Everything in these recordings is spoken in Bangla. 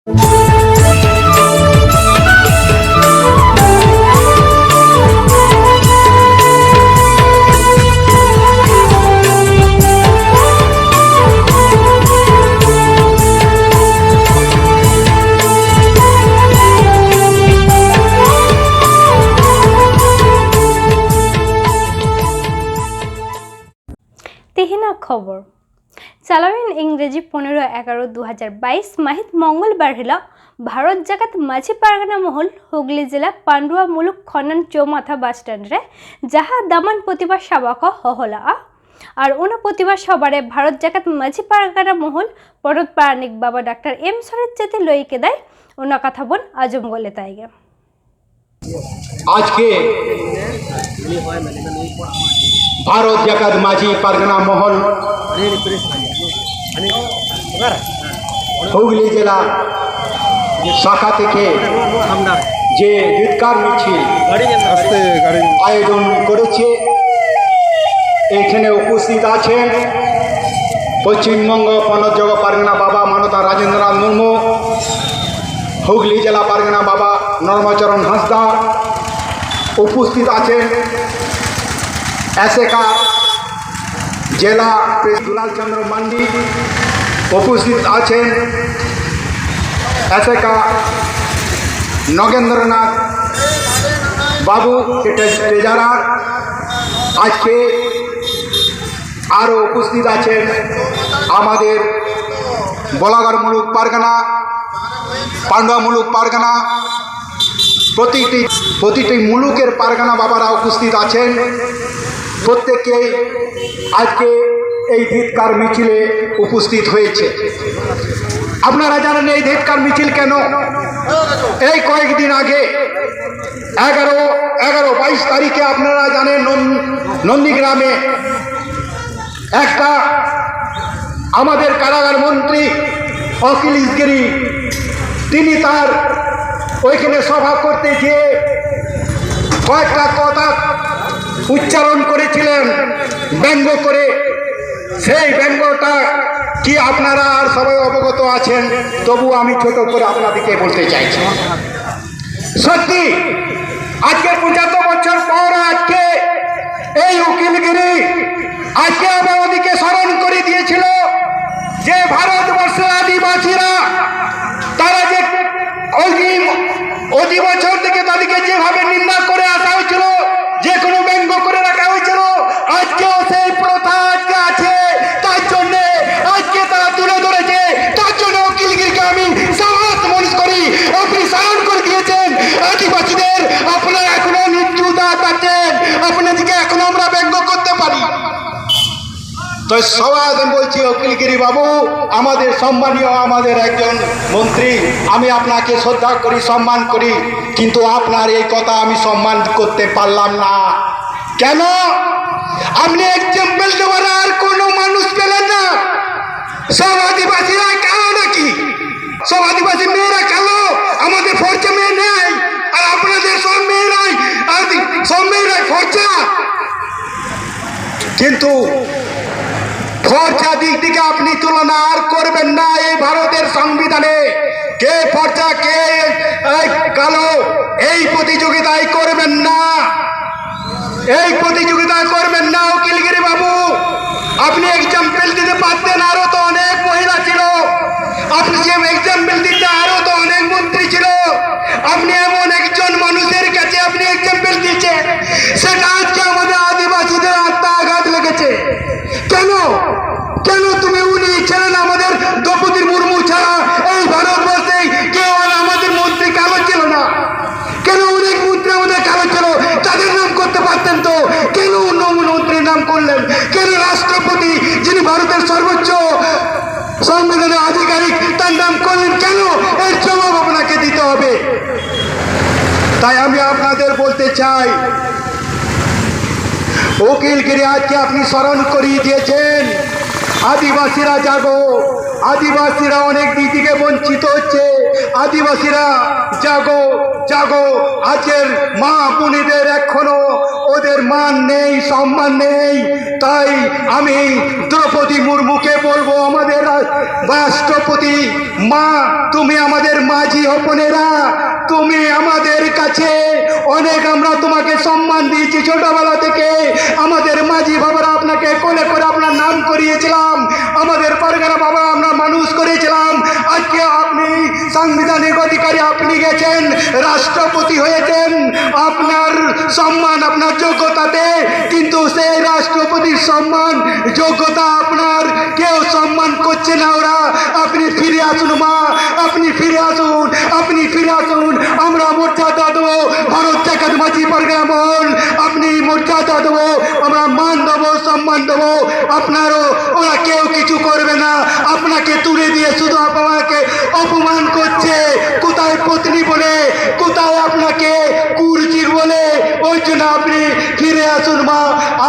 তেহেনা খবর চালাবেন ইংরেজি 15/11/2022 মাহিত মঙ্গলবার হল ভারত জাকাত মাঝি পারগানা মহল হুগলি জেলা পান্ডুয়া মুলুক খনন চৌমাথা বাস স্ট্যান্ডে যাহা দামান প্রতিভা সাবাক হহলা আর অন্য প্রতিভা সবারে ভারত জাকাত মাঝি পারগানা মহল পরত পারানিক বাবা ডাক্তার এম সরেজ চেতে লইকে দেয় ওনা কথা বন আজম গলে তাইগে আজকে ভারত জাকাত মাঝি পারগানা মহল হুগলি জেলা শাখা থেকে যে ধিক্কার মিছিল আয়োজন করেছে, এখানে উপস্থিত আছেন পশ্চিমবঙ্গ পনজগ পারগানা বাবা মানতা রাজেন্দ্রনাথ মুর্মু, হুগলি জেলা পারগানা বাবা নর্মচরণ হাঁসদা, উপস্থিত আছেন এসেকা জেলা প্রেস দুলাল চন্দ্র মান্ডি, উপস্থিত আছেন এসেকা নগেন্দ্রনাথ বাবু ট্রেজারার। আজকে আরও উপস্থিত আছেন আমাদের বলাগড় মুলুক পারগানা, পান্ডুয়া মুলুক পারগানা, প্রতিটি মুলুকের পারগানা বাবারা উপস্থিত আছেন। প্রত্যেকেই আজকে এই ধিক্কার মিছিলে উপস্থিত হয়েছে। আপনারা জানেন এই ধিক্কার মিছিল কেন? এই কয়েকদিন আগে 11-22 তারিখে আপনারা জানেন নন্দীগ্রামে একটা আমাদের কারাগার মন্ত্রী অখিলেশ গিরি তিনি তার ওইখানে সভা করতে গিয়ে কয়েকটা কথা উচ্চারণ করেছিলেন ব্যঙ্গ করে। সেই ব্যঙ্গটা কি আপনারা আর সবাই অবগত আছেন, তবু আমি ছোট করে আপনাদেরকে বলতে চাইছি। সত্যি আজকে 75 বছর পর আজকে এই উকিলগিরি আজকে আমাদেরকে স্মরণ করে দিয়েছিল যে ভারতবর্ষের আদিবাসীরা তারা যে অতি বছর থেকে তাদেরকে যেভাবে নিন্দা করে আসা হয়েছিল, যে কোনো ব্যঙ্গ করে রাখা হয়েছিল, আজকেও সেই প্রথা আজকে আছে। তার জন্য আজকে তারা তুলে ধরেছে। তার জন্য উকিলগিরিকে আমি সাহস মনে করি। আপনি স্মরণ করে দিয়েছেন আদিবাসীদের, আপনারা এখনো নির্জুদা পাচ্ছেন, আপনাদেরকে এখনো আমরা ব্যঙ্গ করতে পারি। তো সবাই বলছি উকিলগিরি বাবু আমাদের সম্মানীয়, আমাদের একজন মন্ত্রী, আমি আপনাকে শ্রদ্ধা করি, সম্মান করি, কিন্তু আপনার এই কথা আমি সম্মান করতে পারলাম না। কেন? আপনি এক্সাম্পল দেওয়ার আর কোনো মানুষ পেলেন না। সব আদিবাসীরা কালো নাকি? সব আদিবাসী মেয়েরা কালো? আমাদের ফর্চা মেয়ে নেই, আর আপনাদের সব মেয়েরাই সব মেয়েরাই ফর্চা। কিন্তু ফর্চা দিক থেকে আপনি তুলনা আর করবেন না। এই ভারতের সংবিধানে কে ফর্চা কে কালো এই প্রতিযোগিতায় করবেন না, এই প্রতিযোগিতায় করবেন না। উকিলগিরি বাবু আপনি এক্সাম্পল দিতে পারতেন, আরো তো অনেক মহিলা ছিল। আপনি যে এক্সাম্পল দিতে আরো তো অনেক মন্ত্রী ছিল। আপনি এমন একজন মানুষের কাছে আপনি এক্সাম্পল দিচ্ছেন, সেটা আজকে আমাদের আদিবাসীদের আত্মা আঘাত লেগেছে। কেন? কেন তুমি উনি ছিলেন আমাদের দ্রৌপদী মুর্মু ছাড়া এই ভারতবর্ষে কেউ আমাদের মন্ত্রী কালো ছিল না? কেন অনেক মন্ত্রী আমাদের কালো ছিল, তাদের নাম করতে পারতেন তো, কেন অন্য মন্ত্রীর নাম করলেন? কেন রাষ্ট্রপতি যিনি ভারতের সর্বোচ্চ সংবিধানের আধিকারিক তার নাম করলেন কেন? এর জবাব আপনাকে দিতে হবে। তাই আমি আপনাদের বলতে চাই, উকিলগিরি আজকে আপনি স্মরণ করিয়ে দিয়েছেন, আদিবাসীরা জাগো, আদিবাসীরা অনেক দিক থেকে বঞ্চিত হচ্ছে, আদিবাসীরা জাগো জাগো। আজকের মা বোনেদের এখনো ওদের মান নেই, সম্মান নেই। তাই আমি দ্রৌপদী মুর্মুকে বলবো, আমাদের রাষ্ট্রপতি মা, তুমি আমাদের মাঝি বোনেরা, তুমি আমাদের কাছে অনেক, আমরা তোমাকে সম্মান দিয়েছি ছোটবেলা থেকে। আমাদের মাঝি বাবারা আপনাকে কোলে করে আপনার নাম করিয়েছিলাম, আমাদের পারগানা বাবা আমরা মানুষ করেছিলাম। আজকে আপনি সাংবিধানিক অধিকারী, আপনি গেছেন রাষ্ট্রপতি হয়েছেন, আপনার সম্মান আপনার যোগ্যতাতে, কিন্তু সেই রাষ্ট্রপতির সম্মান যোগ্যতা আপনার কেউ সম্মান করছে না ওরা। আপনি ফিরে আসুন মা, আপনি ফিরে আসুন, আপনি ফিরে আসুন। আমরা মর্যাদা দেবো ভারত জাকাত মাঝি পারগানা মহল, আপনি মর্যাদা দেবো, আমরা মান দেবো, সম্মান দেবো। আপনারও ওরা কেউ কিছু করবে না, আপনাকে তুলে দিয়ে শুধু আপনাকে অপমান করছে। কোথায় পত্নী বলে, কোথায় আপনাকে কুরজির বলে, ওই জন্য আপনি ফিরে আসুন মা।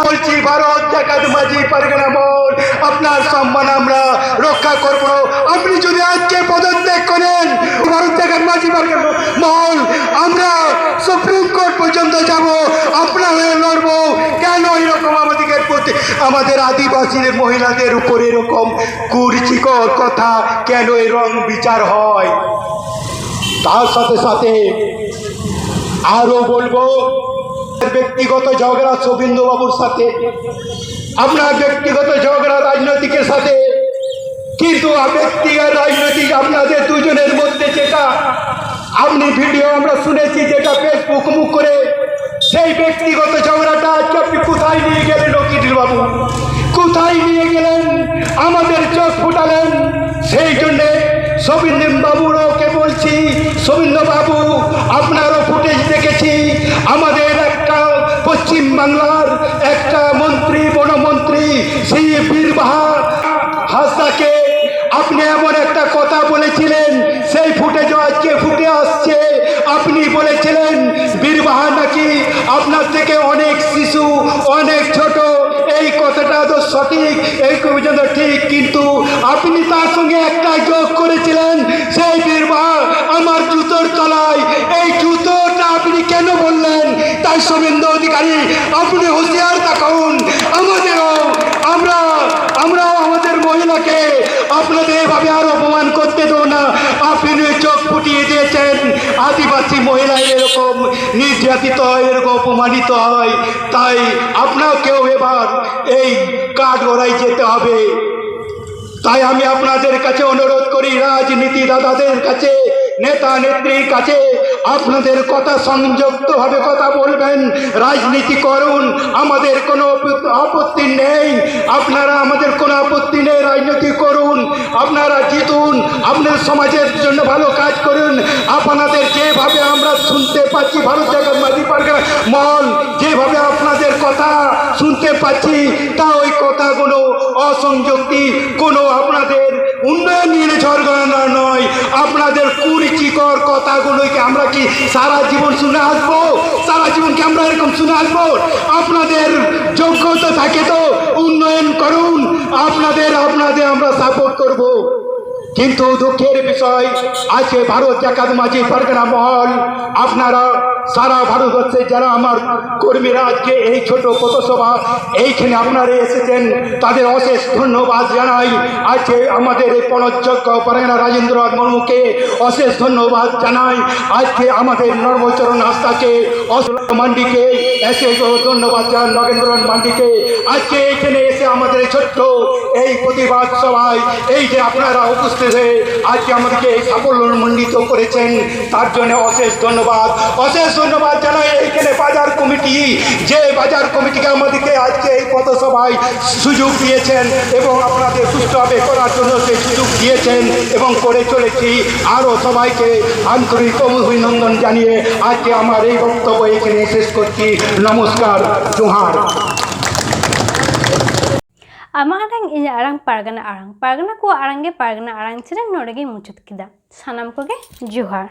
বলছি ভারত জাকাত মাঝি পারগানা মহল, আপনার সম্মান আমরা রক্ষা করব। আপনি যদি আজকে পদত্যাগ করেন ভারত জাকাত মাঝি পারগানা মহল, আমরা সুপ্রিম কোর্ট পর্যন্ত যাব, আপনার হয়ে লড়বো। কেন এরকম আমাদের প্রতি, আমাদের আদিবাসীদের মহিলাদের উপর এরকম কুরুচিকর কথা কেন এই রং বিচার হয়? তার সাথে সাথে আরো বলবো, ব্যক্তিগত ঝগড়া শোভেন্দুবাবুর সাথে, আপনার ব্যক্তিগত ঝগড়া রাজনৈতিকের সাথে, কিন্তু ব্যক্তিগত রাজনৈতিক আপনাদের দুজনের মধ্যে যেটা আপনি ভিডিও আমরা শুনেছি, যেটা ফেসবুক মুখ করে, সেই ব্যক্তিগত ঝগড়াটা আজকে আপনি কোথায় নিয়ে গেলেন অকিটিল বাবু? কোথায় নিয়ে গেলেন? আমাদের চোখ ফুটালেন। সেই জন্যে শোভেন্দু বাবুরকে বলছি, শোভেন্দু বাবু আপনারও ফুটেজ দেখেছি, আমাদের একটা পশ্চিম বাংলার একটা মন্ত্রী, বনমন্ত্রী শ্রী বীরবাহার হাসদাকে আপনি এমন একটা কথা বলেছিলেন, সেই ফুটেজও আজকে ফুটে আসছে। আপনি বলেছিলেন বীরবাহার নাকি আপনার থেকে অনেক শিশু, অনেক ছোট। এই কথাটা তো সঠিক, এই পর্যন্ত ঠিক, কিন্তু আপনি তার সঙ্গে একটা যোগ করেছিলেন, সেই বীরবাহার আমার জুতোর তলায়। এই জুতোটা আপনি কেন বললেন? তাই শুভেন্দু অধিকারী আপনি হুঁশিয়ার থাকুন। আমরাও আমাদের মহিলাকে আপনাদের এভাবে আর অপমান করতে দেবো না। আপনি চোখ ফুটিয়ে দিয়েছেন, আদিবাসী মহিলা এরকম নির্যাতিত হয়, এরকম অপমানিত হয়। তাই আপনাকেও এবার এই কাঠ গড়াই যেতে হবে। তাই আমি আপনাদের কাছে অনুরোধ করি, রাজনীতি দাদাদের কাছে, নেতা নেত্রীর কাছে, আপনাদের কথা সংযুক্তভাবে কথা বলবেন, রাজনীতি করুন, আমাদের কোনো আপত্তি নেই। আপনারা, আমাদের কোনো আপত্তি নেই, রাজনীতি করুন, আপনারা জিতুন, আপনার সমাজের জন্য ভালো কাজ করুন। আপনাদের যেভাবে আমরা শুনতে পাচ্ছি, ভারত জাকাত মাঝি পারগানা মহল যেভাবে আপনাদের কথা শুনতে পাচ্ছি, তা ওই কথাগুলো অসংযুক্তি, কোনো আপনাদের উন্নয়ন নিয়ে ঝড়গড়া নয়। আপনাদের কুরুচিকর কথাগুলোকে আমরা কি সারা জীবন শুনে আসবো? সারা জীবন কি আমরা এরকম শুনে আসবো? আপনাদের যোগ্যতা থাকে তো উন্নয়ন করুন, আপনাদের আমরা সাপোর্ট করব। কিন্তু দুঃখের বিষয়, আজকে ভারত জাকাত মাঝি পারগানা মহল, আপনারা সারা ভারতবর্ষে যারা আমার কর্মীরা আজকে এই ছোট পথসভা এইখানে আপনারা এসেছেন, তাদের অশেষ ধন্যবাদ জানাই। আজকে আমাদের এই পণযোগ্য পারগানা রাজেন্দ্রনাথ মুর্মুকে অশেষ ধন্যবাদ জানাই। আজকে আমাদের নর্মচরণ হাসদাকে, মান্ডিকে এসে ধন্যবাদ জানান, নগেন্দ্রনাথ মান্ডিকে। আজকে এইখানে এসে আমাদের ছোট্ট এই প্রতিবাদ সভায় এই যে আপনারা উপস্থিত হয়ে আজকে আমাদেরকে এই সাফল্যমণ্ডিত করেছেন, তার জন্য অশেষ ধন্যবাদ। অশেষ ধন্যবাদ জানাই এইখানে বাজার কমিটি, যে বাজার কমিটিকে আমাদেরকে আজকে এই পথসভায় সুযোগ দিয়েছেন এবং আপনাদের সুষ্ঠুভাবে করার জন্য সেই সুযোগ দিয়েছেন এবং করে চলেছি। আরও সবাইকে আন্তরিক অভিনন্দন জানিয়ে আজকে আমার এই বক্তব্য এখানে শেষ করছি। নমস্কার, Johar. Amarang ini arang pargana ko arangge pargana arang chira norege muchut kida. Sanam koge juhar.